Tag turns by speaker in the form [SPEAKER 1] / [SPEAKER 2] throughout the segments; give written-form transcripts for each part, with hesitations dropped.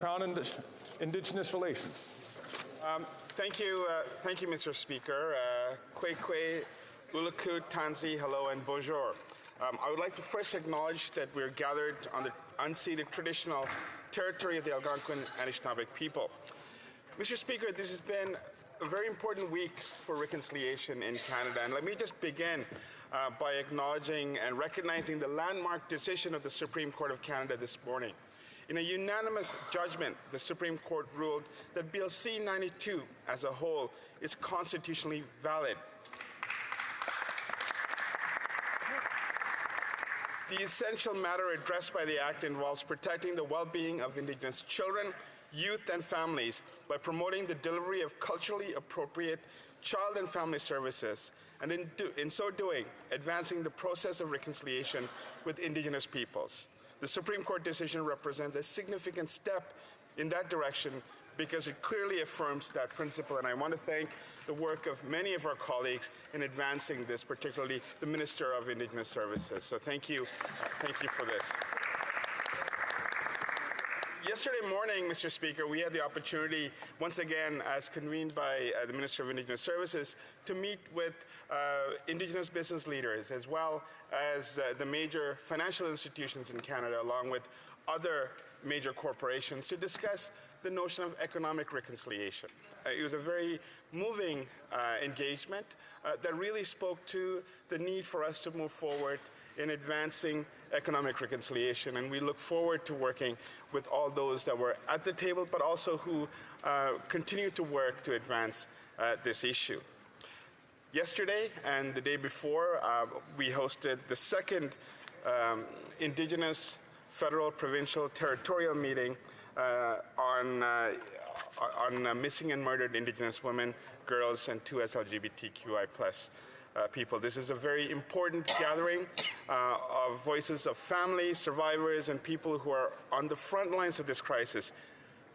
[SPEAKER 1] Crown and Indigenous Relations.
[SPEAKER 2] Thank you, Mr. Speaker. Kwekwe, Ulakut, Tansi, hello, and bonjour. I would like to first acknowledge that we're gathered on the unceded traditional territory of the Algonquin Anishinaabe people. Mr. Speaker, this has been a very important week for reconciliation in Canada, and let me just begin by acknowledging and recognizing the landmark decision of the Supreme Court of Canada this morning. In a unanimous judgment, the Supreme Court ruled that Bill C-92 as a whole is constitutionally valid. The essential matter addressed by the Act involves protecting the well-being of Indigenous children, youth, and families by promoting the delivery of culturally appropriate child and family services, and in so doing, advancing the process of reconciliation with Indigenous peoples. The Supreme Court decision represents a significant step in that direction because it clearly affirms that principle, and I want to thank the work of many of our colleagues in advancing this, particularly the Minister of Indigenous Services. So thank you for this. Yesterday morning, Mr. Speaker, we had the opportunity, once again, as convened by the Minister of Indigenous Services, to meet with Indigenous business leaders, as well as the major financial institutions in Canada, along with other major corporations, to discuss the notion of economic reconciliation. It was a very moving engagement that really spoke to the need for us to move forward in advancing economic reconciliation, and we look forward to working with all those that were at the table, but also who continue to work to advance this issue. Yesterday and the day before, we hosted the second Indigenous federal, provincial, territorial meeting on missing and murdered Indigenous women, girls, and 2S LGBTQI+ people. This is a very important gathering of voices of families, survivors, and people who are on the front lines of this crisis,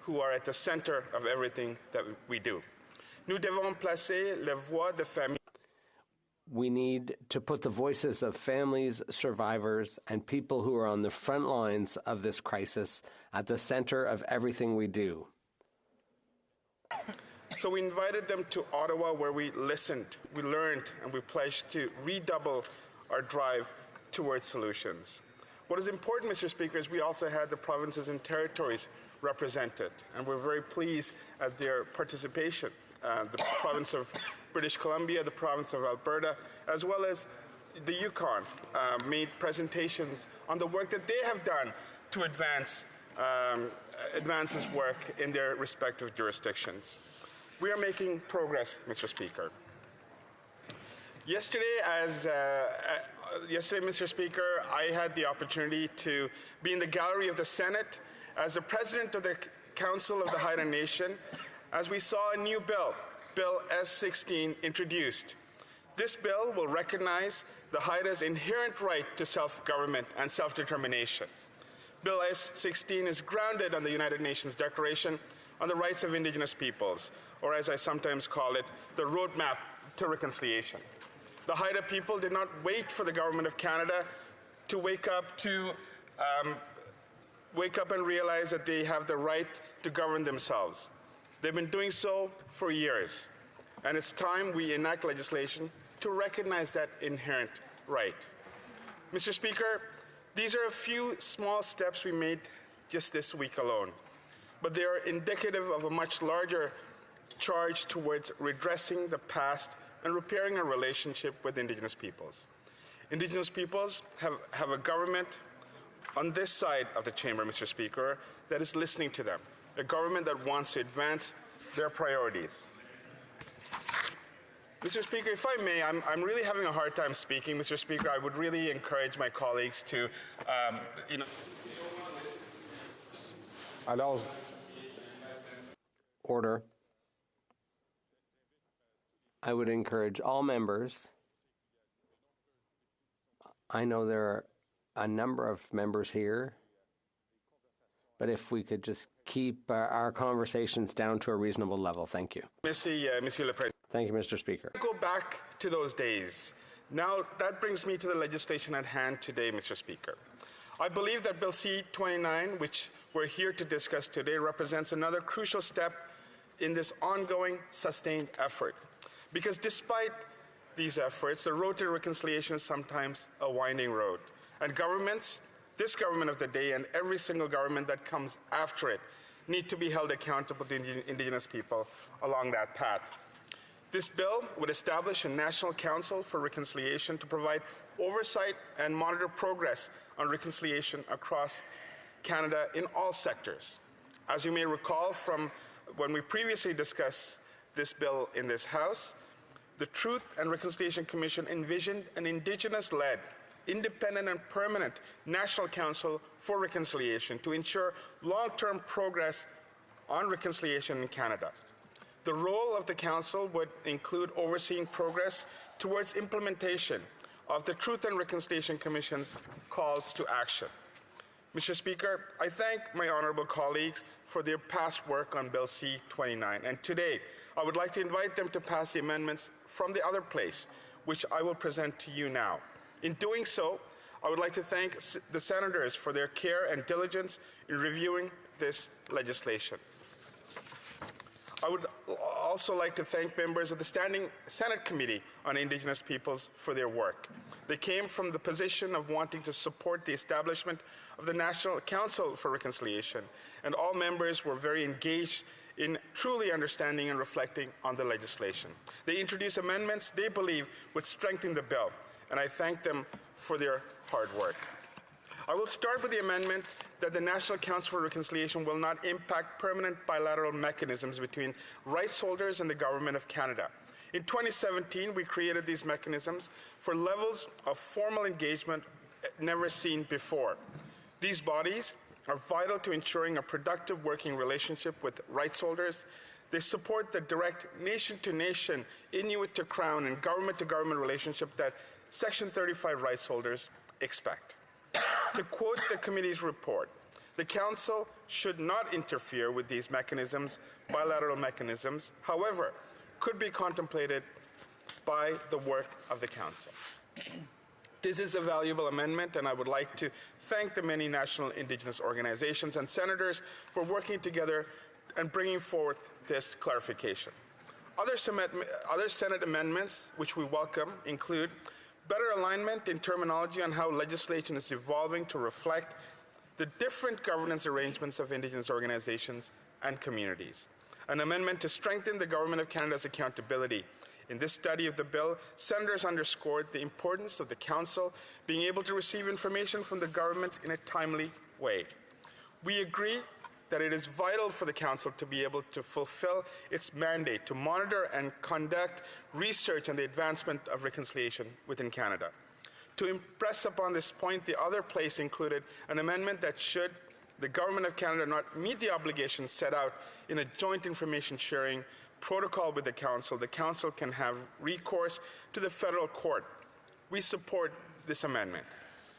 [SPEAKER 2] who are at the center of everything that we do. Nous devons placer les voix de famille.
[SPEAKER 3] We need to put the voices of families, survivors, and people who are on the front lines of this crisis at the center of everything we do.
[SPEAKER 2] So we invited them to Ottawa, where we listened, we learned, and we pledged to redouble our drive towards solutions. What is important, Mr. Speaker, is we also had the provinces and territories represented, and we're very pleased at their participation. The province of British Columbia, the province of Alberta, as well as the Yukon, made presentations on the work that they have done to advance this work in their respective jurisdictions. We are making progress, Mr. Speaker. Yesterday, Mr. Speaker, I had the opportunity to be in the gallery of the Senate as the President of the Council of the Haida Nation, as we saw a new bill, Bill S-16, introduced. This bill will recognize the Haida's inherent right to self-government and self-determination. Bill S-16 is grounded on the United Nations Declaration on the Rights of Indigenous Peoples, or as I sometimes call it, the roadmap to reconciliation. The Haida people did not wait for the Government of Canada to wake up and realize that they have the right to govern themselves. They've been doing so for years, and it's time we enact legislation to recognize that inherent right. Mr. Speaker, these are a few small steps we made just this week alone, but they are indicative of a much larger charge towards redressing the past and repairing our relationship with Indigenous peoples. Indigenous peoples have a government on this side of the chamber, Mr. Speaker, that is listening to them, a government that wants to advance their priorities. Mr. Speaker, if I may, I'm really having a hard time speaking. Mr. Speaker, I would really encourage my colleagues to,
[SPEAKER 3] Order. I would encourage all members. I know there are a number of members here, but if we could just keep our conversations down to a reasonable level. Thank you.
[SPEAKER 2] Monsieur le Président.
[SPEAKER 3] Thank you, Mr. Speaker.
[SPEAKER 2] Go back to those days. Now, that brings me to the legislation at hand today, Mr. Speaker. I believe that Bill C-29, which we're here to discuss today represents another crucial step in this ongoing, sustained effort. Because despite these efforts, the road to reconciliation is sometimes a winding road. And governments, this government of the day and every single government that comes after it, need to be held accountable to Indigenous people along that path. This bill would establish a National Council for Reconciliation to provide oversight and monitor progress on reconciliation across Canada in all sectors. As you may recall from when we previously discussed this bill in this House, the Truth and Reconciliation Commission envisioned an Indigenous-led, independent and permanent National Council for Reconciliation to ensure long-term progress on reconciliation in Canada. The role of the Council would include overseeing progress towards implementation of the Truth and Reconciliation Commission's calls to action. Mr. Speaker, I thank my honourable colleagues for their past work on Bill C-29, and today I would like to invite them to pass the amendments from the other place, which I will present to you now. In doing so, I would like to thank the senators for their care and diligence in reviewing this legislation. I would also like to thank members of the Standing Senate Committee on Indigenous Peoples for their work. They came from the position of wanting to support the establishment of the National Council for Reconciliation, and all members were very engaged in truly understanding and reflecting on the legislation. They introduced amendments they believe would strengthen the bill, and I thank them for their hard work. I will start with the amendment that the National Council for Reconciliation will not impact permanent bilateral mechanisms between rights holders and the Government of Canada. In 2017, we created these mechanisms for levels of formal engagement never seen before. These bodies are vital to ensuring a productive working relationship with rights holders. They support the direct nation-to-nation, Inuit-to-Crown, and government-to-government relationship that Section 35 rights holders expect. To quote the committee's report, the Council should not interfere with these mechanisms, bilateral mechanisms, however, could be contemplated by the work of the Council. This is a valuable amendment, and I would like to thank the many national Indigenous organizations and senators for working together and bringing forth this clarification. Other Senate amendments which we welcome include better alignment in terminology on how legislation is evolving to reflect the different governance arrangements of Indigenous organizations and communities. An amendment to strengthen the Government of Canada's accountability. In this study of the bill, senators underscored the importance of the Council being able to receive information from the government in a timely way. We agree that it is vital for the Council to be able to fulfill its mandate to monitor and conduct research on the advancement of reconciliation within Canada. To impress upon this point, the other place included an amendment that should the Government of Canada not meet the obligations set out in a joint information sharing protocol with the Council can have recourse to the federal court. We support this amendment.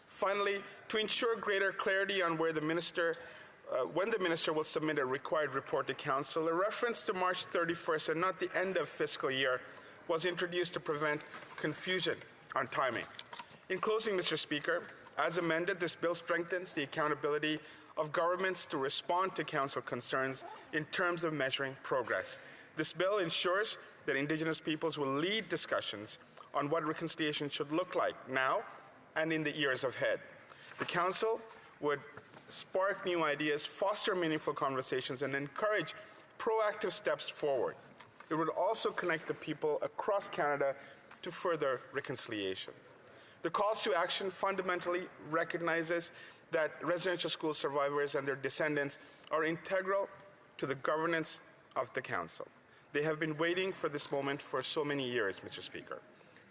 [SPEAKER 2] Finally, to ensure greater clarity on where the minister when the minister will submit a required report to Council, a reference to March 31st and not the end of fiscal year was introduced to prevent confusion on timing. In closing, Mr. Speaker, as amended, this bill strengthens the accountability of governments to respond to Council concerns in terms of measuring progress. This bill ensures that Indigenous peoples will lead discussions on what reconciliation should look like now and in the years ahead. The Council would spark new ideas, foster meaningful conversations, and encourage proactive steps forward. It would also connect the people across Canada to further reconciliation. The calls to action fundamentally recognizes that residential school survivors and their descendants are integral to the governance of the Council. They have been waiting for this moment for so many years, Mr. Speaker.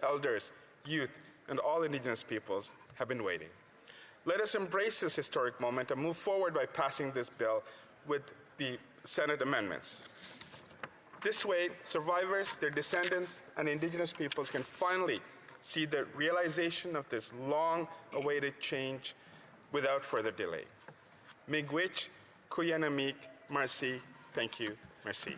[SPEAKER 2] Elders, youth, and all Indigenous peoples have been waiting. Let us embrace this historic moment and move forward by passing this bill with the Senate amendments. This way, survivors, their descendants, and Indigenous peoples can finally see the realization of this long-awaited change without further delay. Miigwech, Kuyanamik, Merci, thank you, merci.